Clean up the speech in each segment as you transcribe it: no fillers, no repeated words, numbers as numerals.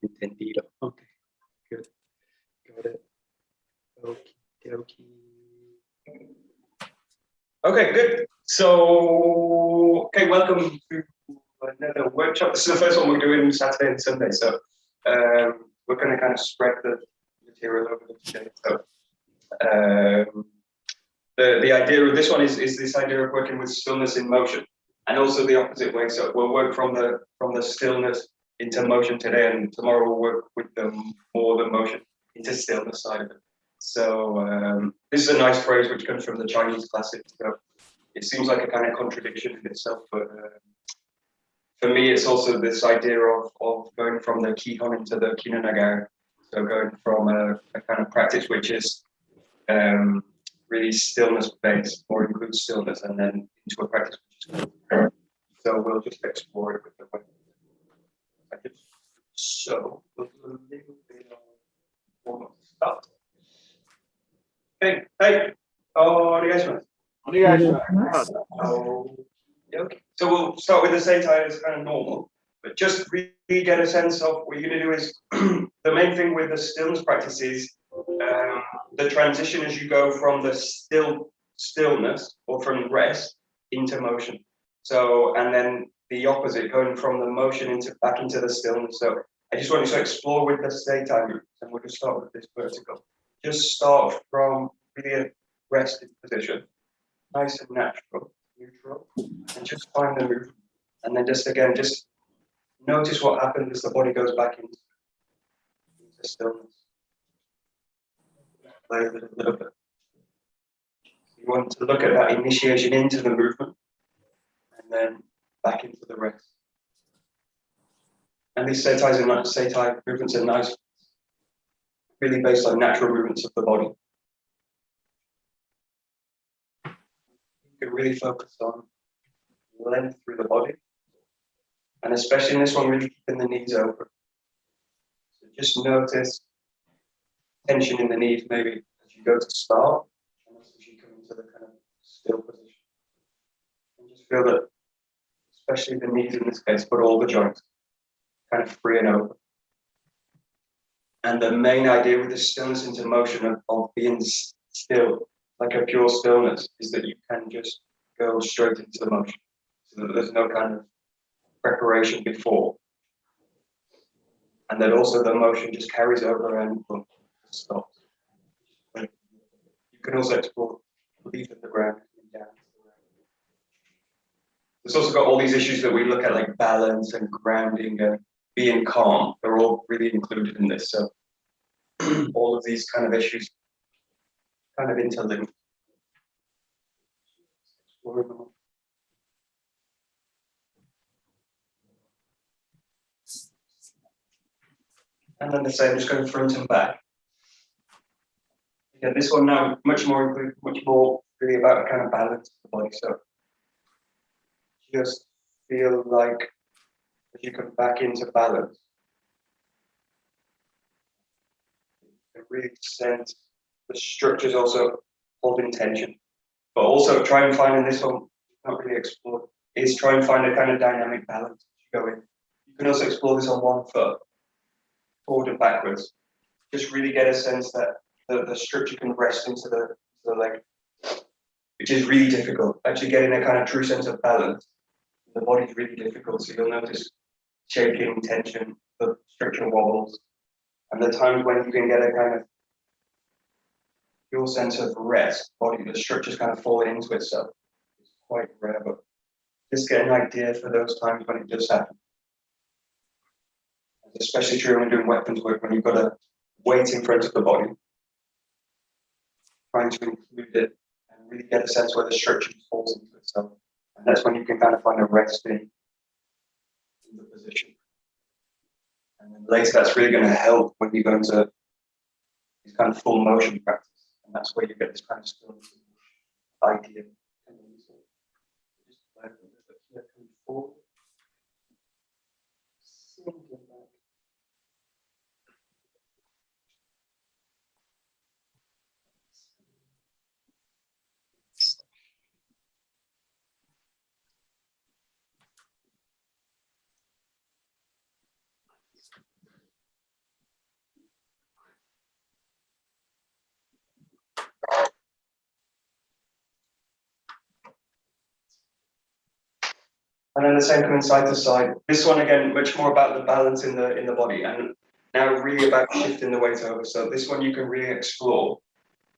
Entendido. Okay, good. Got it. Okie dokie. Okay, good. So, okay, welcome to another workshop. This is the first one we're doing Saturday and Sunday, so we're going to kind of spread the material over the 2 days. So, the idea of this one is this idea of working with stillness in motion, and also the opposite way. So we'll work from the stillness into motion today, and tomorrow we'll work with the motion into stillness side of it. So this is a nice phrase which comes from the Chinese classics. So it seems like a kind of contradiction in itself, but for me, it's also this idea of going from the Kihon into the Kinonagari. So going from a kind of practice which is really stillness based, or includes stillness, and then into a practice which is cool. So we'll just explore it with the way. So we'll do a little bit of warm-up stuff. Hey, onegaishimasu. Okay. So we'll start with the seitai as kind of normal, but just really get a sense of what you're going to do is the main thing with the stillness practice is the transition as you go from the stillness or from rest into motion. So, and then the opposite, going from the motion back into the stillness. So I just want you to explore with the seitai movements, and we'll just start with this vertical. Just start from really a rested position, nice and natural, neutral, and just find the movement. And then just notice what happens as the body goes back into stillness. Play a little bit. You want to look at that initiation into the movement, and then back into the rest. And these seitai movements are nice, really based on natural movements of the body. You can really focus on length through the body, and especially in this one, really keeping the knees open. So just notice tension in the knees, maybe as you go to start, and as you come into the kind of still position. And just feel that, especially the knees in this case, but all the joints, kind of free and open. And the main idea with the stillness into motion of being still, like a pure stillness, is that you can just go straight into the motion. So that there's no kind of preparation before. And that also the motion just carries over and stops. You can also explore leaving the ground, down to the ground. It's also got all these issues that we look at, like balance and grounding and being calm. They're all really included in this. So all of these kind of issues kind of interlinked. And then the same, just going front and back. Again, this one now much more really about a kind of balance of the body. So just feel like as you come back into balance, you really sense the structures also holding tension. But also try and find in this one, not really explored, is try and find a kind of dynamic balance as you go in. You can also explore this on one foot, forward and backwards. Just really get a sense that the structure can rest into the leg, which is really difficult. Actually getting a kind of true sense of balance, the body's really difficult. So you'll notice shaking, tension, the structure wobbles. And the times when you can get a kind of pure sense of rest, body, the structure's kind of falling into itself. It's quite rare, but just get an idea for those times when it does happen. It's especially true when doing weapons work, when you've got a weight in front of the body, trying to include it and really get a sense where the structure falls into itself. And that's when you can kind of find a rest in the position. And then later that's really going to help when you go into this kind of full motion practice. And that's where you get this kind of stillness idea. Just like here, come forward. Sinking back. And then the same coming side to side. This one again, much more about the balance in the body, and now really about shifting the weight over. So this one you can really explore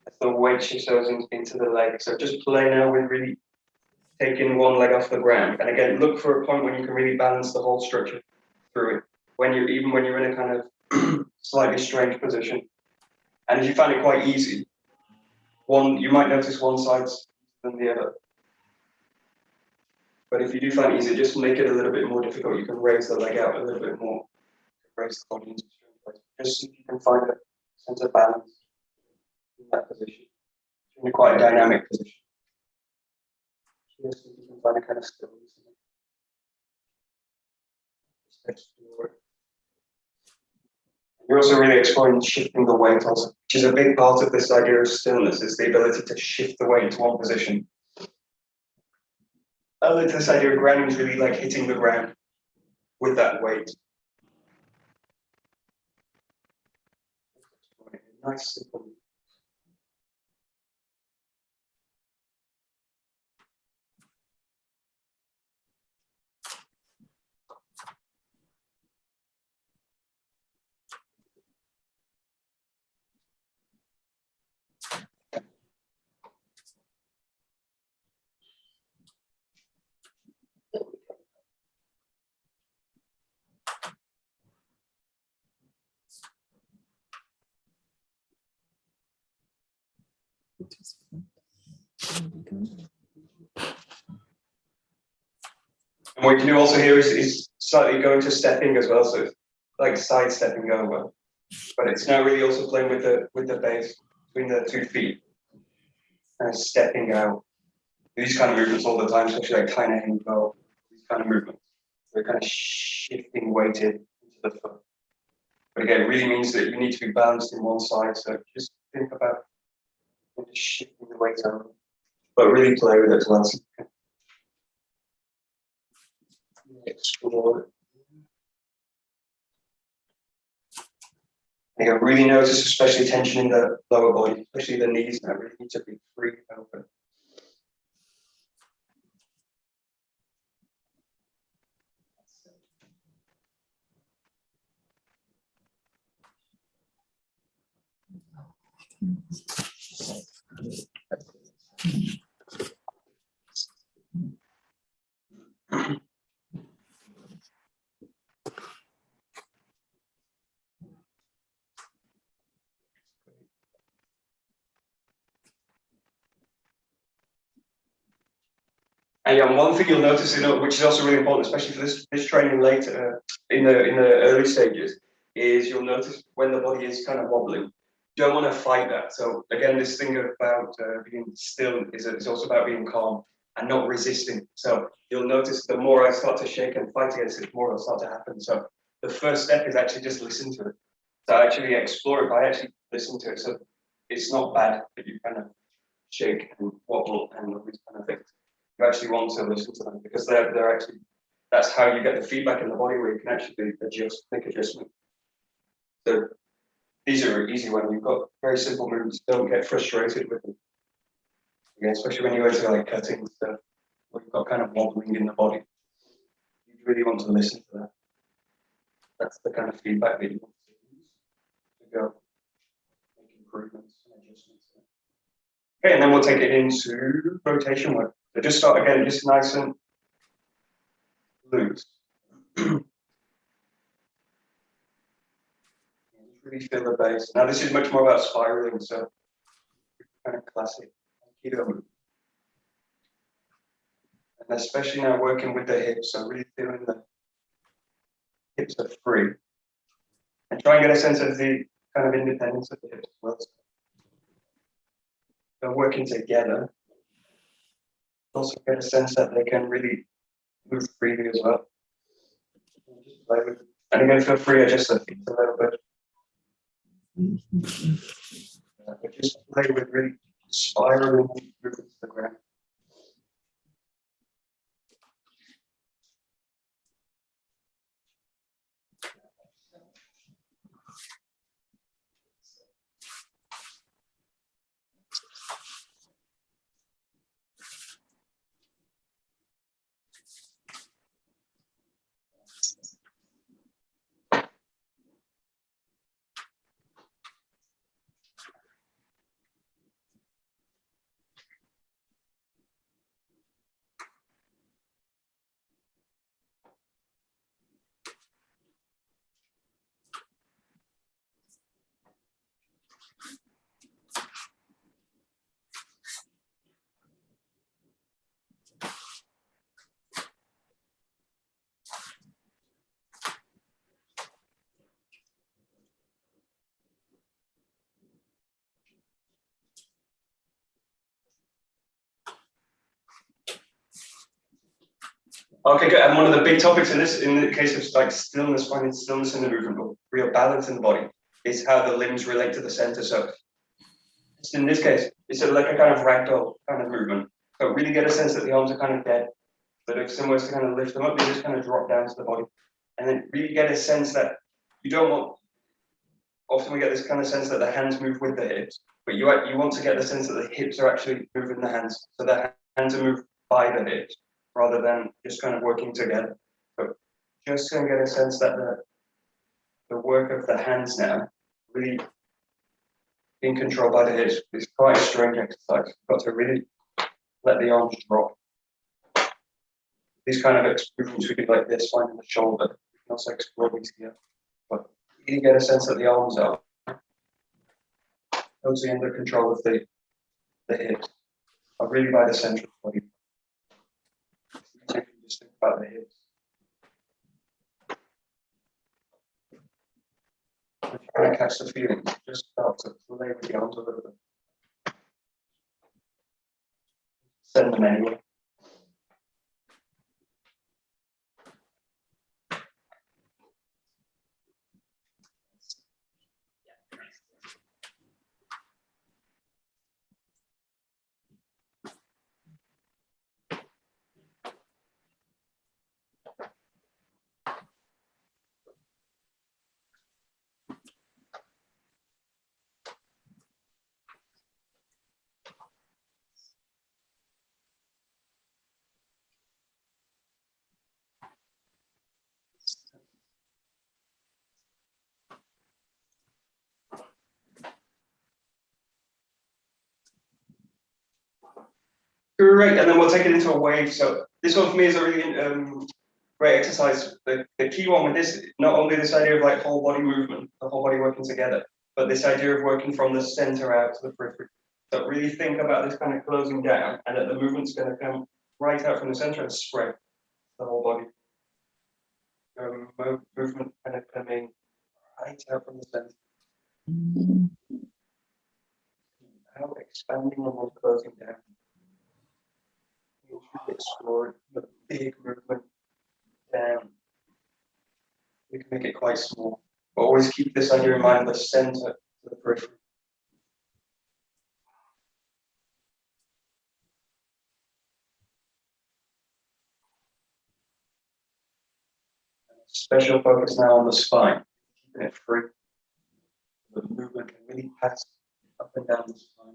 as the weight shifts over into the leg. So just play now with really taking one leg off the ground. And again, look for a point when you can really balance the whole structure through it. Even when you're in a kind of slightly strange position. And if you find it quite easy, you might notice one side's than the other. But if you do find it easy, just make it a little bit more difficult. You can raise the leg out a little bit more, raise the body into place. Just see if you can find a sense of balance in that position. It's in quite a dynamic position. Just see if you can find a kind of stillness in it. Just explore it. You're also really exploring shifting the weight also, which is a big part of this idea of stillness, is the ability to shift the weight into one position. I like this idea of grounding is really like hitting the ground with that weight. Nice, simple. And what you can do also here is slightly going to stepping as well, so it's like side stepping over. But it's now really also playing with the base between the 2 feet and stepping out. These kind of movements all the time, especially like kind of hand go, these kind of movements. They're kind of shifting weighted into the foot. But again, it really means that you need to be balanced in one side. So just think about just shifting the weight over, but really play with it as well. So you can explore it. You can really notice, especially tension in the lower body, especially the knees now really need to be free open. And yeah, one thing you'll notice, which is also really important, especially for this training later in the early stages, is you'll notice when the body is kind of wobbling. You don't want to fight that. So again, this thing about being still is also about being calm and not resisting. So you'll notice the more I start to shake and fight against it, the more it'll start to happen. So the first step is actually just listen to it. So actually explore it by actually listening to it. So it's not bad that you kind of shake and wobble and all these kind of things. You actually want to listen to them because they're actually, that's how you get the feedback in the body where you can actually make adjustment. So these are easy when you've got very simple movements. Don't get frustrated with them. Again, especially when you go to like cutting stuff, where you've got kind of wobbling in the body. You really want to listen to that. That's the kind of feedback that you want to use to go make improvements and adjustments. Okay, and then we'll take it into rotation work. So just start again, just nice and loose. Really feel the base. Now this is much more about spiraling, so kind of classic Aikido move. And especially now working with the hips, so really feeling the hips are free. And try and get a sense of the kind of independence of the hips as well. They're working together. Also get a sense that they can really move freely as well. Just play with it. And again, feel free to adjust the feet a little bit. But just play with really spiraling movements to the ground. Okay, good. And one of the big topics in the case of like stillness, finding stillness in the movement, or real balance in the body, is how the limbs relate to the center. So in this case, it's like a kind of ragdoll kind of movement. So really get a sense that the arms are kind of dead. But if someone was to kind of lift them up, you just kind of drop down to the body. And then really get a sense that you don't want, often we get this kind of sense that the hands move with the hips, but you want to get the sense that the hips are actually moving the hands. So the hands are moved by the hips rather than just kind of working together. So just going to get a sense that the work of the hands now really being controlled by the hips is quite a strange exercise. You've got to really let the arms drop. These kind of movements we do like this, finding the shoulder, we can also explore these here. But you get a sense that the arms are totally under control of the hips, are really by the center of the body. You can just think about the hips. If you kind of catch the feeling, just start to play with the arms a little bit. Send them anywhere. Great, and then we'll take it into a wave. So this one for me is a really great exercise. The key one with this, not only this idea of like whole body movement, the whole body working together, but this idea of working from the center out to the periphery. So really think about this kind of closing down, and that the movement's going to come right out from the center and spread the whole body. Movement kind of coming right out from the center. Out, expanding and then closing down. You should explore the big movement down. We can make it quite small, but always keep this idea in mind, the center to the periphery. Special focus now on the spine, keeping it free. The movement can really pass up and down the spine.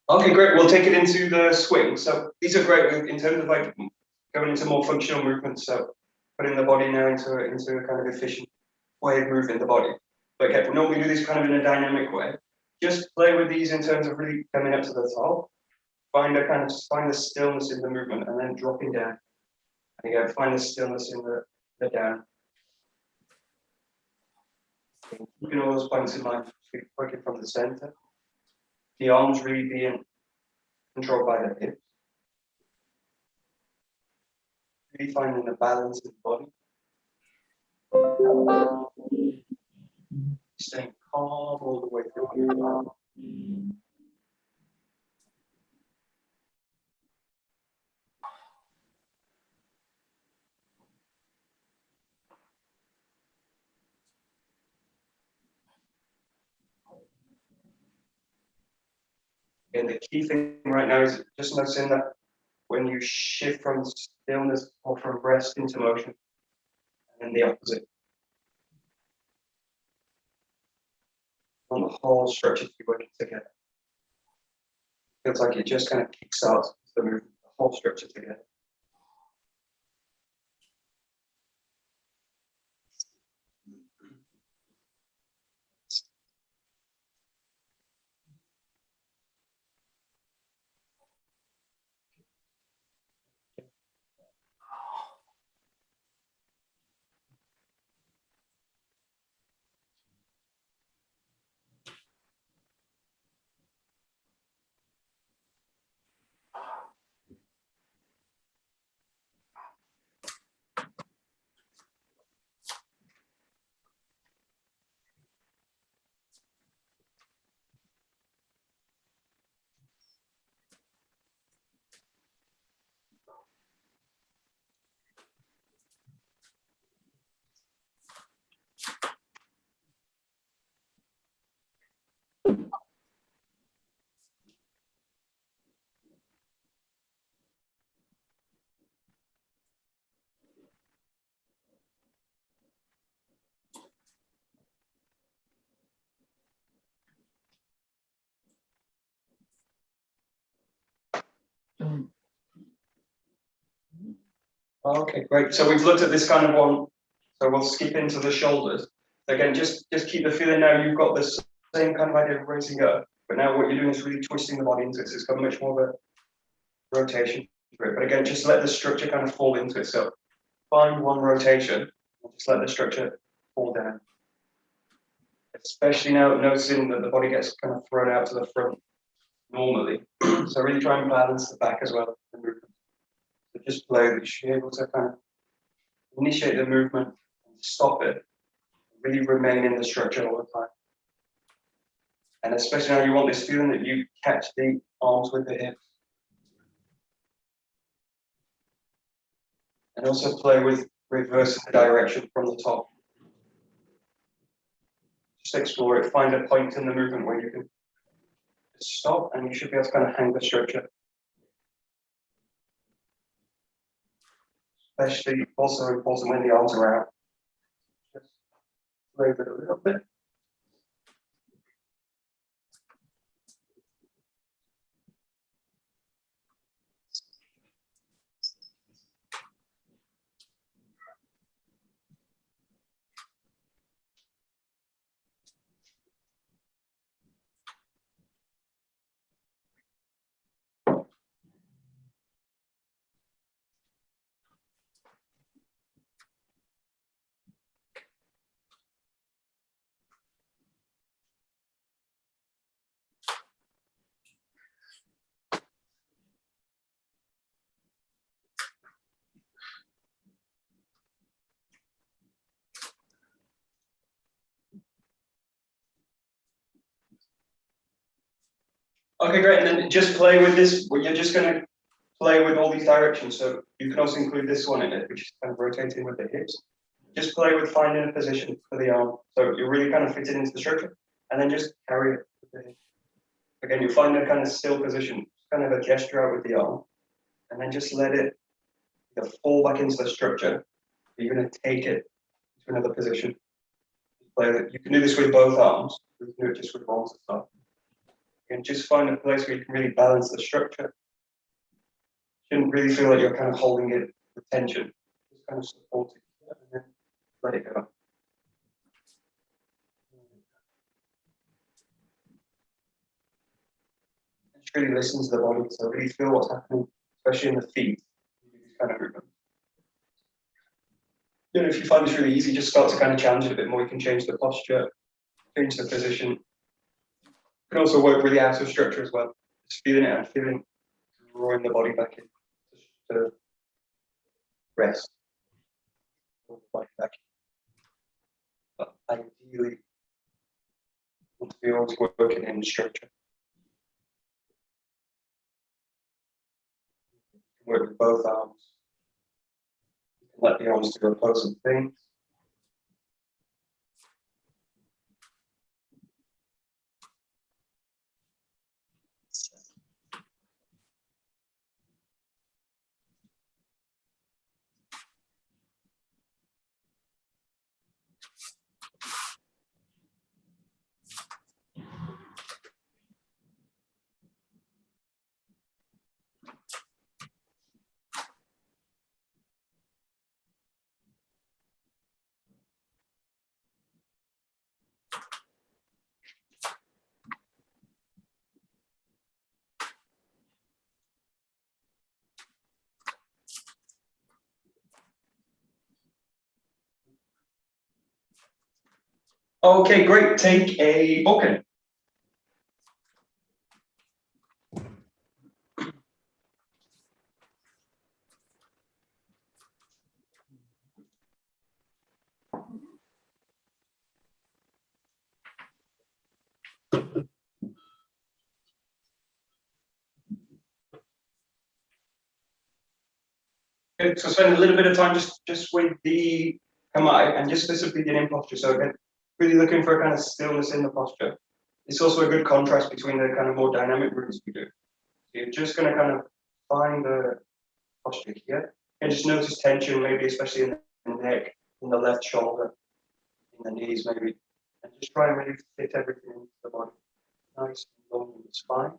Okay, great. We'll take it into the swing. So these are great in terms of like going into more functional movements. So putting the body now into a kind of efficient way of moving the body. But again, we normally do this kind of in a dynamic way. Just play with these in terms of really coming up to the top. Find the stillness in the movement and then dropping down. And again, find the stillness in the down. Keeping all those points in mind, working from the center. The arms really being controlled by the hips. Really finding the balance in the body. Staying calm all the way through. And the key thing right now is just noticing that when you shift from stillness or from rest into motion, and then the opposite. I want the whole structure to be working together. Feels like it just kind of kickstarts the movement, the whole structure together. Okay, great. So we've looked at this kind of one. So we'll skip into the shoulders. So again, just keep the feeling now. You've got this same kind of idea of raising up, but now what you're doing is really twisting the body into it. So it's got much more of a rotation to it. But again, just let the structure kind of fall into it. So find one rotation, and just let the structure fall down. Especially now noticing that the body gets kind of thrown out to the front normally. So really try and balance the back as well. The movement. So just play. You should be able to kind of initiate the movement and stop it. Really remain in the structure all the time. And especially now you want this feeling that you catch the arms with the hips. And also play with reversing the direction from the top. Just explore it, find a point in the movement where you can stop and you should be able to kind of hang the structure. Especially also important when the arms are out. Just move it a little bit. Okay, great. And then just play with this. You're just going to play with all these directions. So you can also include this one in it, which is kind of rotating with the hips. Just play with finding a position for the arm. So you're really kind of fitting into the structure, and then just carry it with the hips. Again, you find a kind of still position, kind of a gesture out with the arm, and then just let it fall back into the structure. You're going to take it to another position. Play it. You can do this with both arms. You can do it just with one to start. And just find a place where you can really balance the structure. Shouldn't really feel like you're kind of holding it with tension. Just kind of support it and then let it go. Just really listen to the body, so really feel what's happening, especially in the feet. These kind of movements. You know, if you find this really easy, just start to kind of challenge it a bit more. You can change the posture, change the position. You can also work with the outer structure as well. Just feeling it and feeling, drawing the body back in to rest. Body back in. But ideally, want to be always working in the structure. Work with both arms. Let the arms do opposing things. Okay, great. Take a Balkan. Good. So spend a little bit of time just with the kamai and just this beginning posture. So again, really looking for a kind of stillness in the posture. It's also a good contrast between the kind of more dynamic routes we do. So you're just going to kind of find the posture here and just notice tension, maybe especially in the neck, in the left shoulder, in the knees, maybe, and just try and really fit everything into the body. Nice and long in the spine,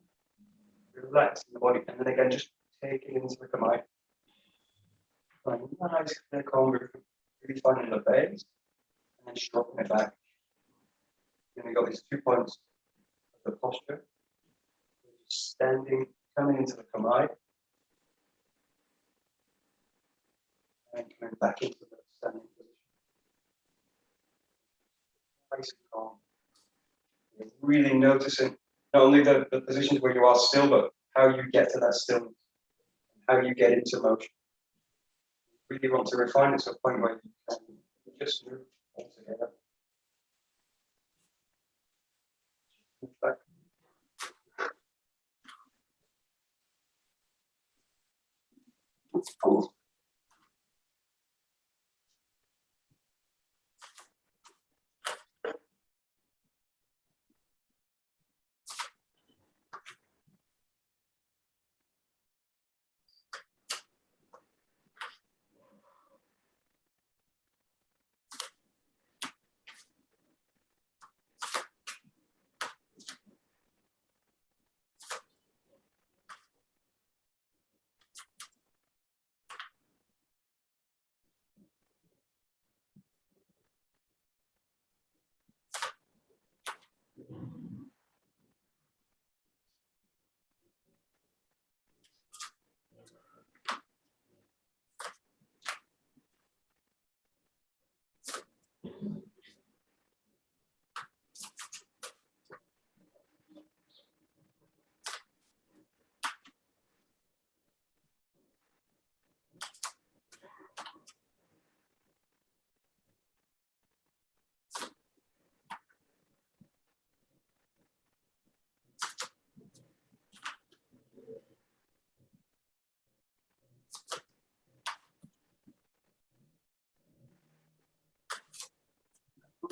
relax in the body, and then again, just take it into the kamai. Nice, clear, calm movement. Really finding the base, and then just dropping it back. Then we got these 2 points of the posture. Just standing, coming into the kamai, and coming back into the standing position. Nice and calm. You're really noticing not only the positions where you are still, but how you get to that stillness, how you get into motion. You really want to refine it to a point where you can just move altogether. Move back.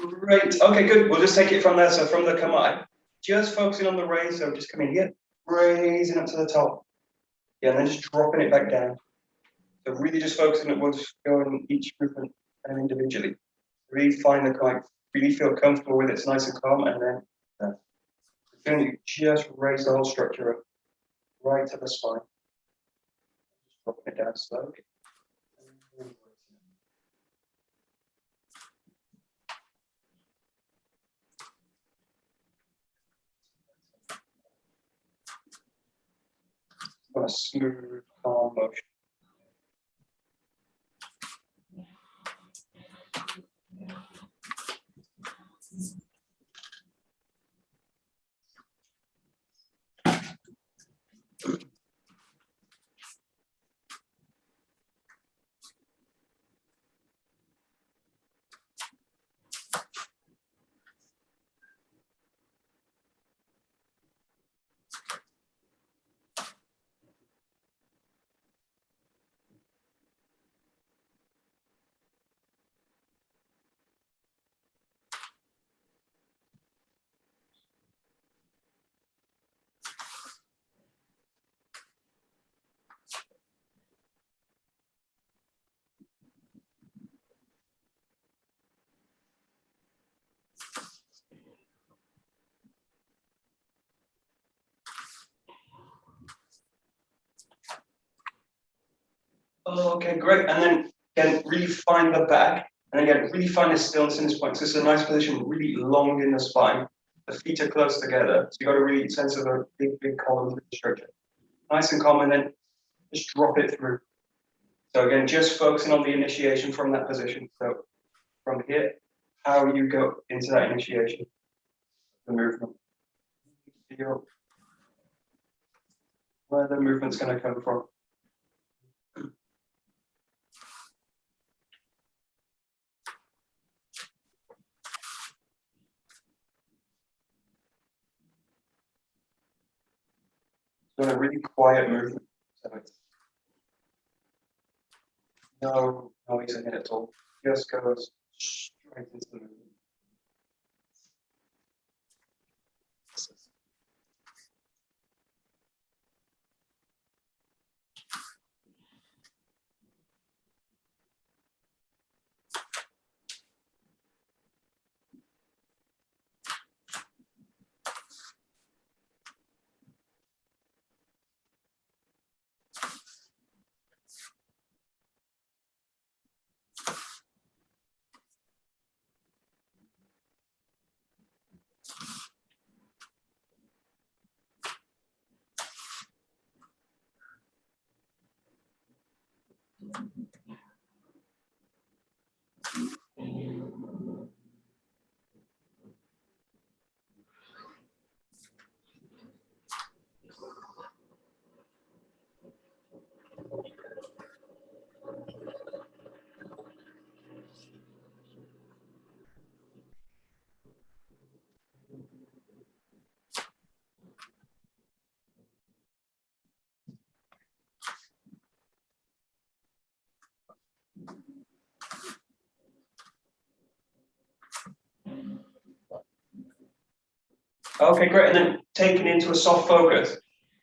Great. Okay, good. We'll just take it from there. So from the kamai, just focusing on the raise. So just coming here, raising up to the top. Yeah, and then just dropping it back down. So really just focusing on what's going each movement kind of individually. Really find the kamai. Really feel comfortable with it. It's nice and calm. And then feeling you just raise the whole structure up right to the spine. Just dropping it down slowly. On a smooth, calm motion. Okay, great. And then again, really find the back. And again, really find the stillness in this point. So this is a nice position, really long in the spine. The feet are close together. So you got a really sense of a big column through the structure. Nice and calm, and then just drop it through. So again, just focusing on the initiation from that position. So from here, how you go into that initiation, the movement. Feel where the movement's going to come from. It's a really quiet movement. So it's no noise in it at all. Just goes straight into the movement. Okay, great. And then taking into a soft focus.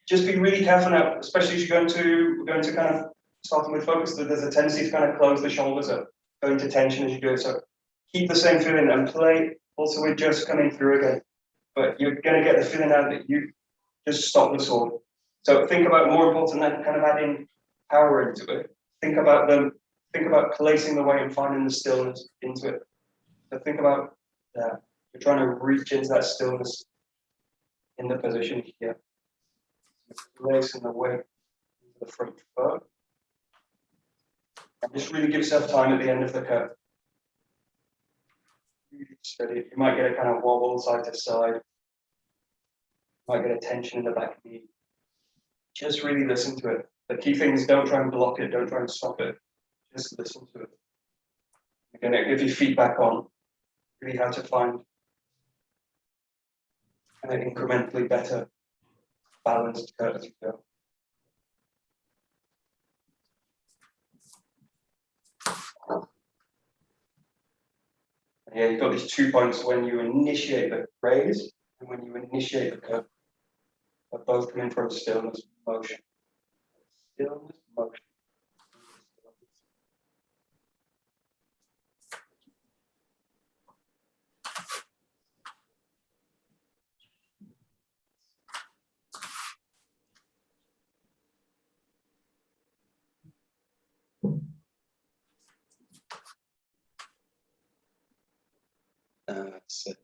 Just be really careful now, especially as you're going to kind of starting with focus, that there's a tendency to kind of close the shoulders up, go into tension as you do it. So keep the same feeling and play also with just coming through again. But you're going to get the feeling now that you just stop the sword. So think about, more important than kind of adding power into it. Think about placing the weight and finding the stillness into it. So think about that. You're trying to reach into that stillness in the position here. Placing the weight into the front foot. And just really give yourself time at the end of the cut. Really steady. You might get a kind of wobble side to side. You might get a tension in the back knee. Just really listen to it. The key thing is don't try and block it, don't try and stop it. Just listen to it. You're going to give you feedback on really how to find an incrementally better balanced cut as you go. Yeah, you've got these 2 points when you initiate the raise and when you initiate the cut. They're both coming from stillness motion. Stillness motion. That's it.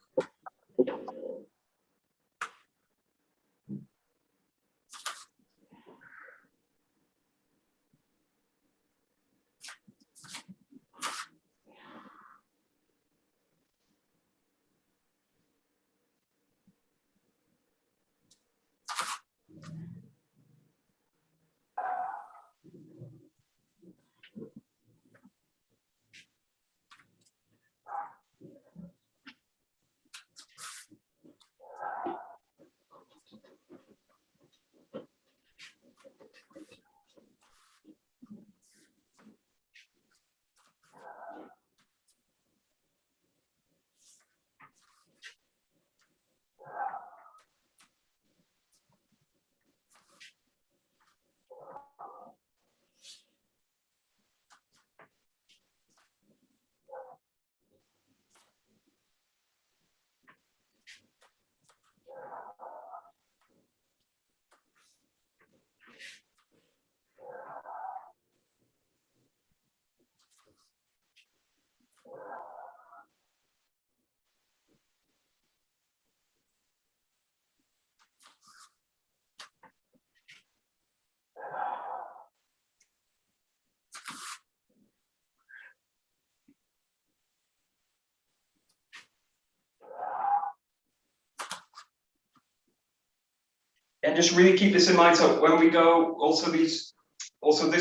And just really keep this in mind. So when we go, also this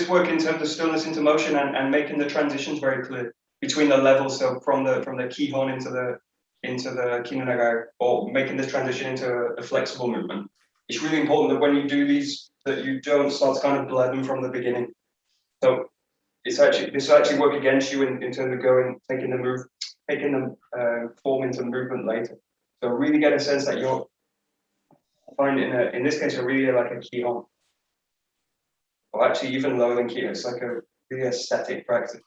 work in terms of stillness into motion and making the transitions very clear between the levels. So from the kihon into the kinanagai, or making this transition into a flexible movement. It's really important that when you do these, that you don't start to kind of blur them from the beginning. So this will actually work against you in terms of taking the form into movement later. So really get a sense that you're finding in this case, really like a kihon. Or actually even lower than kihon, it's like a really a static practice.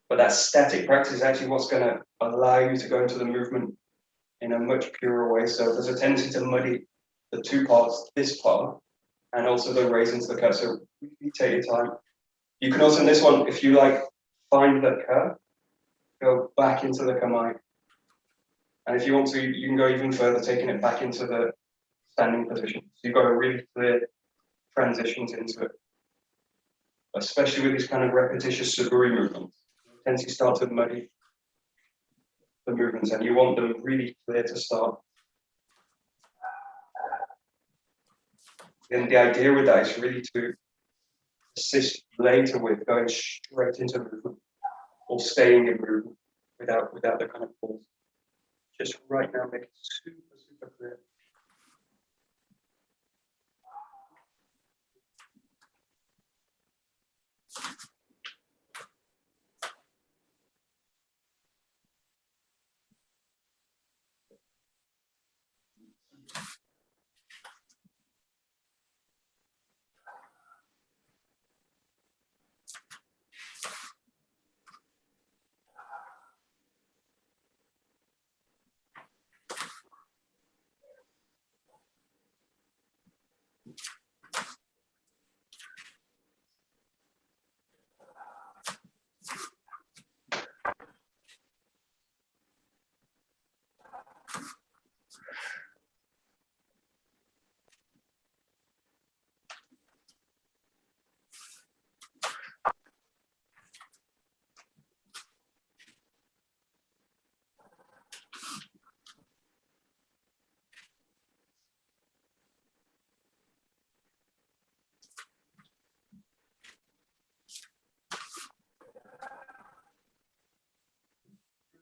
But that static practice is actually what's going to allow you to go into the movement in a much purer way. So there's a tendency to muddy the two parts, this part, and also the raise into the curve. So really take your time. You can also, in this one, if you like, find the curve, go back into the kamae. And if you want to, you can go even further, taking it back into the standing position. So you've got a really clear transitions into it, especially with these kind of repetitious suguri movements. It tends to start to muddy the movements, and you want them really clear to start. And the idea with that is really to assist later with going straight into movement or staying in movement without the kind of pause. Just right now, make it super clear.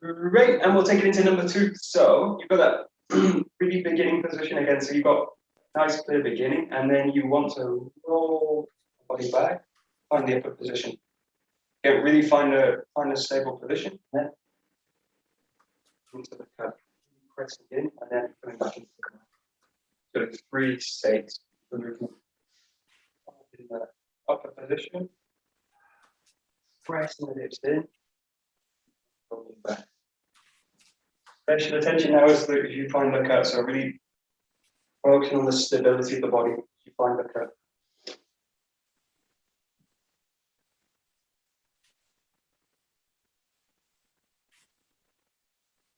Great, and we'll take it into number 2. So you've got that really beginning position again. So you've got nice clear beginning, and then you want to roll the body back, find the upper position. Again, really find a stable position. Then into the curve, pressing in, and then coming back into the curve. So it's 3 states for movement. In the upper position, pressing the hips in, rolling back. Special attention now is that if you find the curve, so really focusing on the stability of the body, you find the curve.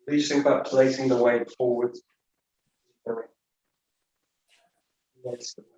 Really think about placing the weight forward. Place the weight.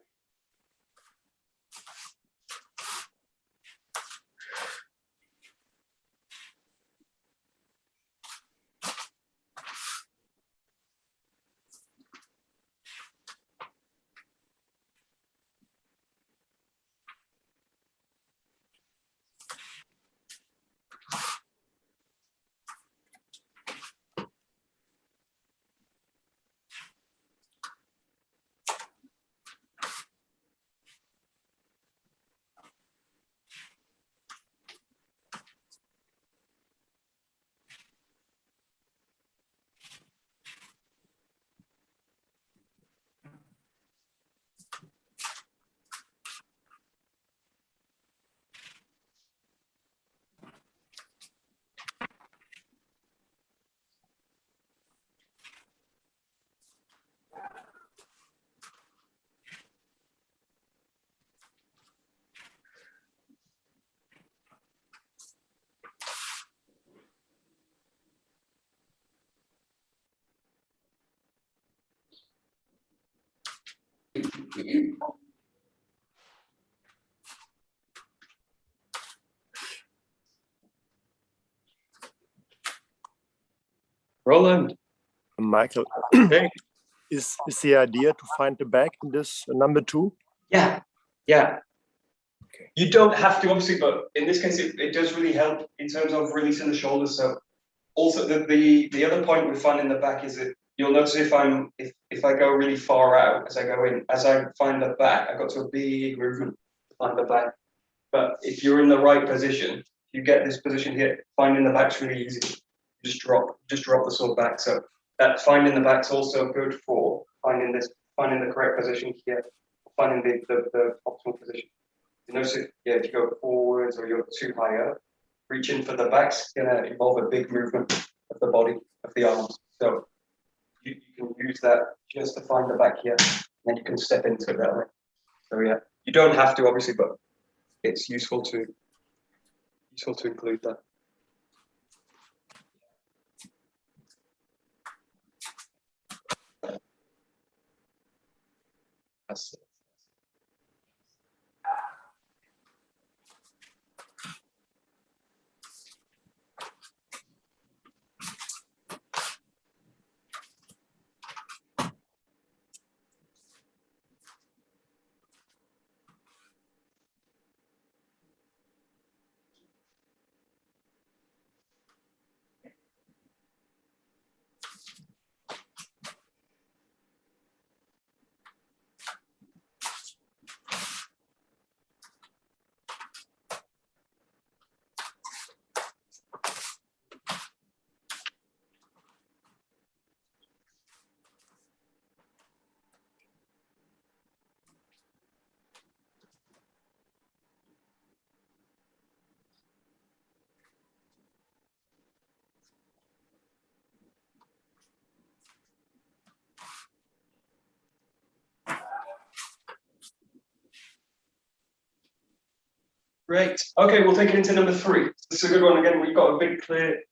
Roland. Michael. Hey. is the idea to find the back in this number 2? Yeah. Okay. You don't have to, obviously, but in this case, it does really help in terms of releasing the shoulders. So also the other point with finding the back is that you'll notice if I go really far out as I go in, as I find the back, I got to a big movement to find the back. But if you're in the right position, you get this position here, finding the back's really easy. Just drop the sword back. So that finding the back's also good for finding the correct position here, finding the optimal position. You notice if you go forwards or you're too high up, reaching for the back's gonna involve a big movement of the body, of the arms. So you can use that just to find the back here, and then you can step into it that way. So yeah, you don't have to, obviously, but it's useful to include that. That's it. Great. Okay, we'll take it into number 3. This is a good one. Again, we've got a big clear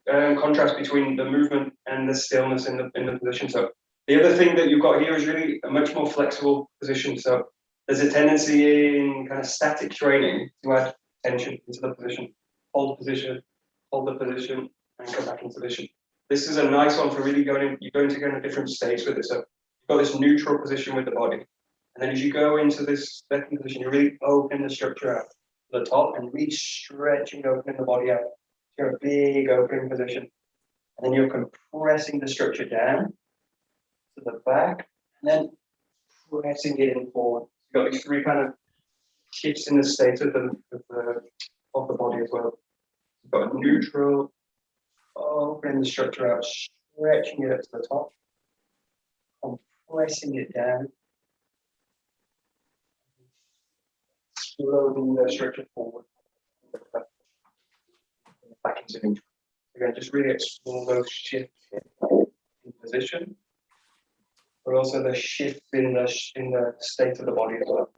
contrast between the movement and the stillness in the position. So the other thing that you've got here is really a much more flexible position. So there's a tendency in kind of static training to add tension into the position, hold the position, and come back into position. This is a nice one for really you're going to go in different states with it. So you've got this neutral position with the body. And then as you go into this second position, you really open the structure out to the top and really stretching, opening the body out. You're a big opening position. And then you're compressing the structure down to the back and then pressing it in forward. You've got these 3 kind of shifts in the state of the body as well. You've got a neutral, opening the structure out, stretching it up to the top, compressing it down, slowing the structure forward, back into neutral. Again, just really explore those shifts in position, but also the shift in the state of the body as well.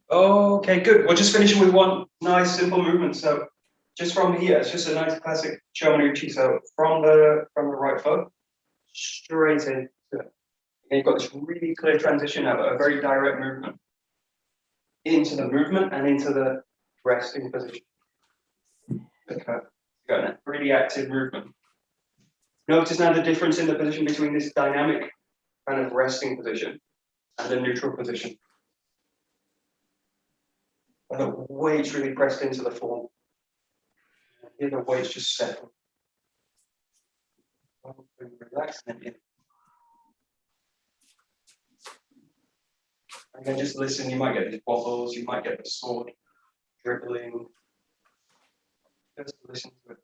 Okay, good. We'll just finish with one nice simple movement. So just from here, it's just a nice classic Chomanuchi. So from the right foot, straight into it. And you've got this really clear transition now, a very direct movement into the movement and into the resting position. Okay. You've got a really active movement. Notice now the difference in the position between this dynamic kind of resting position and the neutral position. And the weight's really pressed into the form. Here the weight's just settled. Relax and then and then just listen, you might get these wobbles, you might get the sword dribbling. Just listen to it.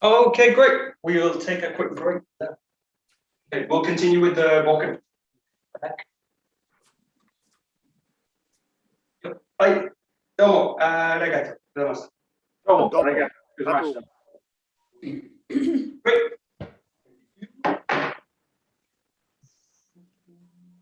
Okay, great. We'll take a quick break. Okay, we'll continue with the walking back. Hi, domo, arigato. Domo, arigato. Great.